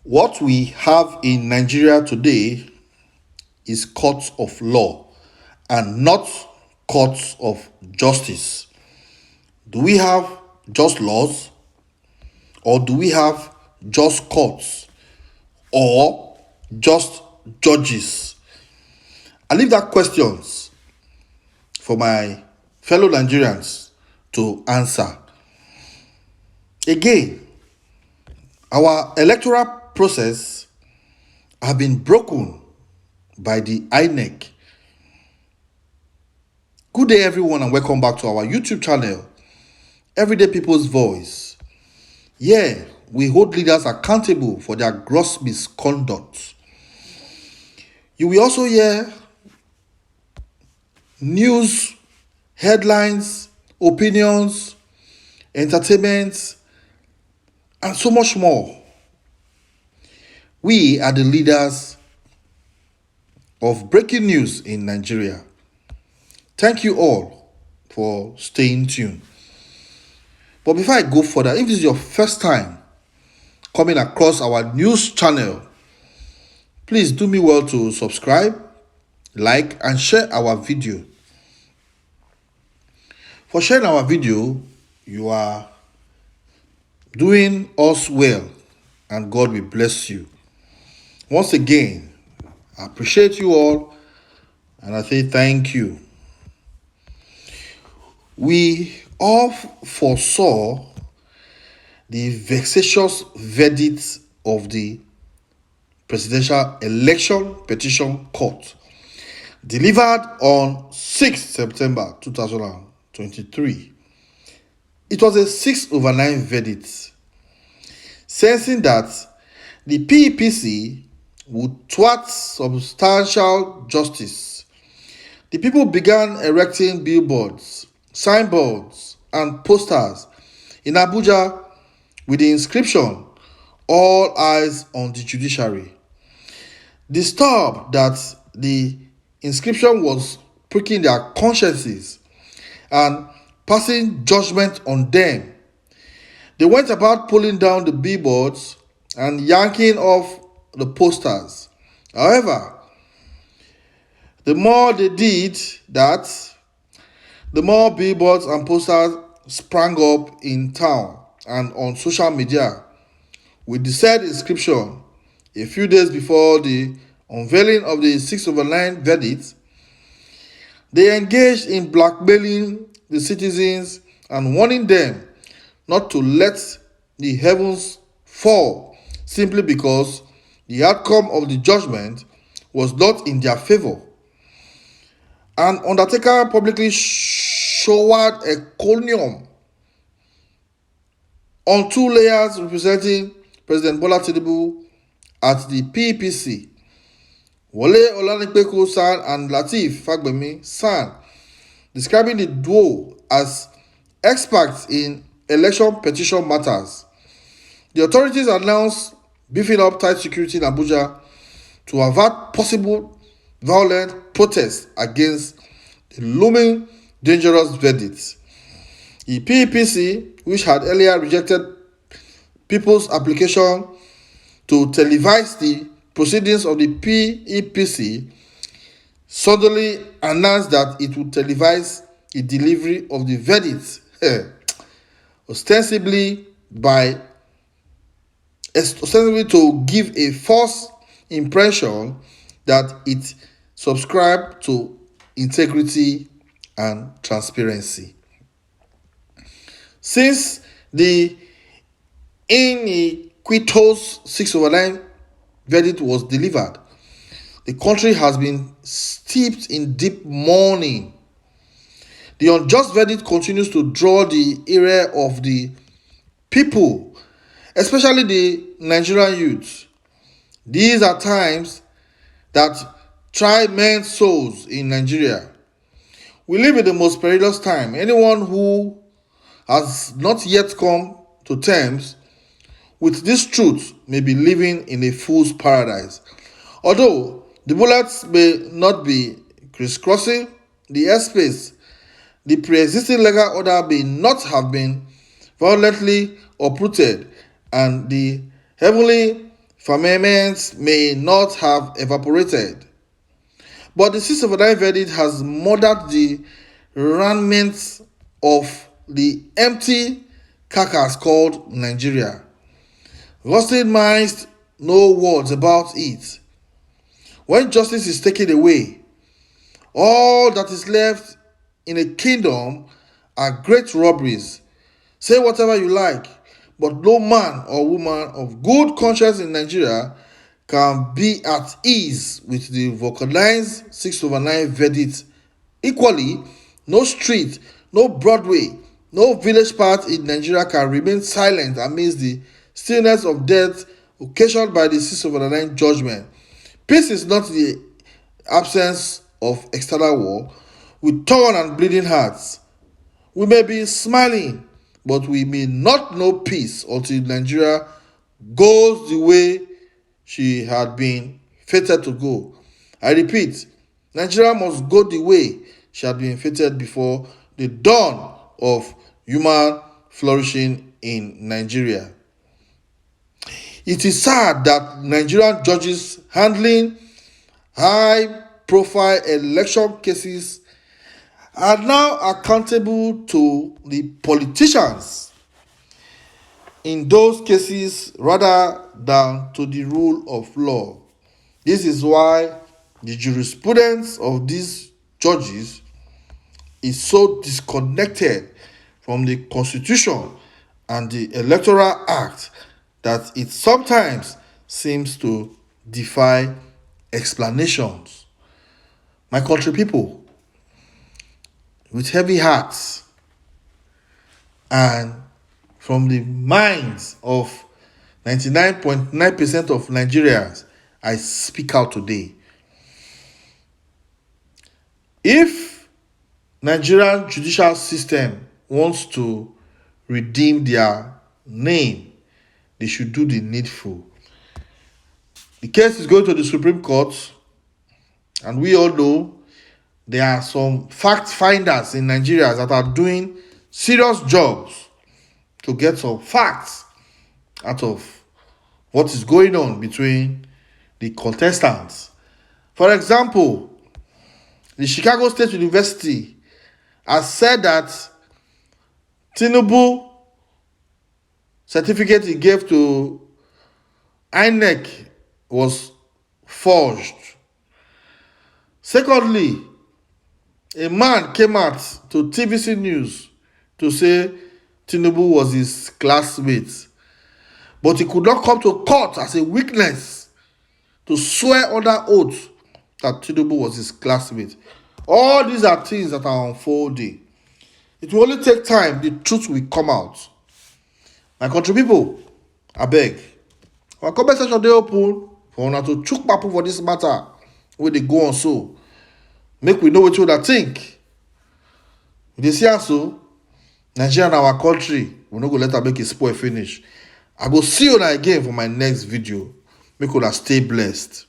What we have in Nigeria today is courts of law and not courts of justice. Do we have just laws, or do we have just courts, or just judges? I leave that questions for my fellow Nigerians to answer. Again, our electoral process have been broken by the INEC. Good day, everyone, and welcome back to our YouTube channel, Everyday People's Voice. Yeah, we hold leaders accountable for their gross misconduct. You will also hear news, headlines, opinions, entertainment, and so much more. We are the leaders of breaking news in Nigeria. Thank you all for staying tuned. But before I go further, if this is your first time coming across our news channel, please do me well to subscribe, like, and share our video. For sharing our video, you are doing us well, and God will bless you. Once again, I appreciate you all, and I say thank you. We all foresaw the vexatious verdict of the Presidential Election Petition Court, delivered on 6th September 2023. It was a 6/9 verdict, sensing that the PEPC would thwart substantial justice. The people began erecting billboards, signboards, and posters in Abuja with the inscription, "All eyes on the judiciary." Disturbed that the inscription was pricking their consciences and passing judgment on them, they went about pulling down the billboards and yanking off the posters. However, the more they did that, the more billboards and posters sprang up in town and on social media with the said inscription. A few days before the unveiling of the 6/9 verdict, they engaged in blackmailing the citizens and warning them not to let the heavens fall simply because the outcome of the judgment was not in their favor. An undertaker publicly showered a conium on two layers representing President Bola Tinubu at the PEPC, Wole Olanipeku San and Lateef Fagbemi San, describing the duo as experts in election petition matters. The authorities announced beefing up tight security in Abuja to avert possible violent protests against the looming dangerous verdict. The PEPC, which had earlier rejected people's application to televise the proceedings of the PEPC, suddenly announced that it would televise the delivery of the verdict, ostensibly to give a false impression that it subscribed to integrity and transparency. Since the iniquitous 6/9 verdict was delivered, the country has been steeped in deep mourning. The unjust verdict continues to draw the ire of the people, especially the Nigerian youth. These are times that try men's souls in Nigeria. We live in the most perilous time. Anyone who has not yet come to terms with this truth may be living in a fool's paradise. Although the bullets may not be crisscrossing the airspace, the pre-existing legal order may not have been violently uprooted, and the heavenly firmaments may not have evaporated. But the 6/9 verdict has murdered the remnants of the empty carcass called Nigeria. Rusting minds no words about it. When justice is taken away, all that is left in a kingdom are great robberies. Say whatever you like, but no man or woman of good conscience in Nigeria can be at ease with the vulcanized 6/9 verdict. Equally, no street, no Broadway, no village part in Nigeria can remain silent amidst the stillness of death occasioned by the 6/9 judgment. Peace is not the absence of external war. With torn and bleeding hearts, we may be smiling, but we may not know peace until Nigeria goes the way she had been fated to go. I repeat, Nigeria must go the way she had been fated before the dawn of human flourishing in Nigeria. It is sad that Nigerian judges handling high-profile election cases are now accountable to the politicians in those cases rather than to the rule of law. This is why the jurisprudence of these judges is so disconnected from the Constitution and the Electoral Act that it sometimes seems to defy explanations. My country people, with heavy hearts and from the minds of 99.9% of Nigerians, I speak out today. If Nigerian judicial system wants to redeem their name, they should do the needful. The case is going to the Supreme Court, and we all know there are some fact finders in Nigeria that are doing serious jobs to get some facts out of what is going on between the contestants. For example, the Chicago State University has said that Tinubu certificate he gave to INEC was forged. Secondly, a man came out to TVC News to say Tinubu was his classmate, but he could not come to court as a witness to swear under oath that Tinubu was his classmate. All these are things that are unfolding. It will only take time, the truth will come out. My country people, I beg, our comment section dey open for una to chook papu for this matter wey dey go on so. Make we know wetin una think. We dey see am so, Nigeria na our country, we no go let am make e spoil finish. I go see una again for my next video. Make una stay blessed.